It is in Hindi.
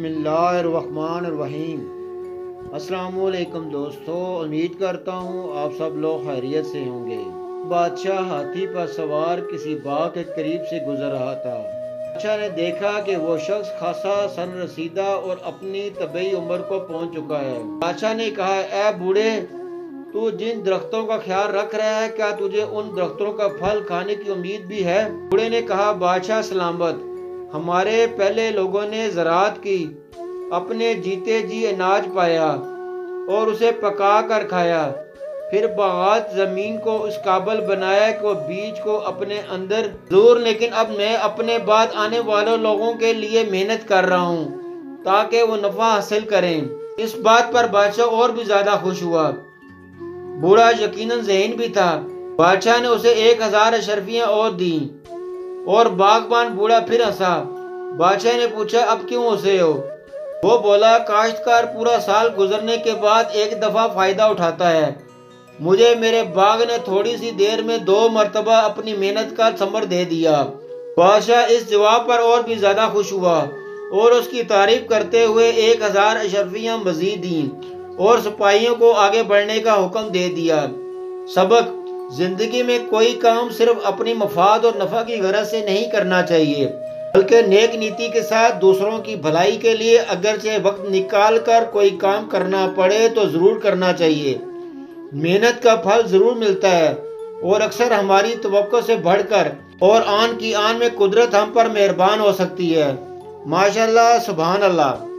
बिस्मिल्लाहिर्रहमानिर्रहीम। अस्सलामुअलैकुम दोस्तों, उम्मीद करता हूँ आप सब लोग खैरियत से होंगे। बादशाह हाथी पर सवार किसी बाग के करीब से गुजर रहा था। बादशाह ने देखा कि वो शख्स खासा सन रसीदा और अपनी तबई उम्र को पहुँच चुका है। बादशाह ने कहा, ए बूढ़े, तू जिन दरख्तों का ख्याल रख रहा है, क्या तुझे उन दरख्तों का फल खाने की उम्मीद भी है? बूढ़े ने कहा, बादशाह सलामत, हमारे पहले लोगों ने ज़राअत की, अपने जीते जी अनाज पाया और उसे पका कर खाया, फिर बागात ज़मीन को उस काबिल बनाया कि वो बीज को अपने अंदर दूर, लेकिन अब मैं अपने बाद आने वाले लोगों के लिए मेहनत कर रहा हूँ ताकि वो नफ़ा हासिल करें। इस बात पर बादशाह और भी ज़्यादा खुश हुआ। बूढ़ा यकीनन ज़हीन भी था। बादशाह ने उसे 1000 अशरफियाँ और दी और बागबान बूढ़ा फिर हंसा। बादशाह ने पूछा, अब क्यों हंसे हो? वो बोला, काश्तकार पूरा साल गुजरने के बाद एक दफा फायदा उठाता है। मुझे मेरे बाग ने थोड़ी सी देर में 2 मरतबा अपनी मेहनत का समर दे दिया। बादशाह इस जवाब पर और भी ज्यादा खुश हुआ और उसकी तारीफ करते हुए 1000 अशरफियाँ मजीद दी और सिपाहियों को आगे बढ़ने का हुक्म दे दिया। सबक: जिंदगी में कोई काम सिर्फ अपनी मफाद और नफा की गरज से नहीं करना चाहिए, बल्कि नेक नीति के साथ दूसरों की भलाई के लिए अगरचे वक्त निकाल कर कोई काम करना पड़े तो जरूर करना चाहिए। मेहनत का फल जरूर मिलता है और अक्सर हमारी तवक्को से बढ़कर और आन की आन में कुदरत हम पर मेहरबान हो सकती है। माशाअल्लाह, सुभान अल्लाह।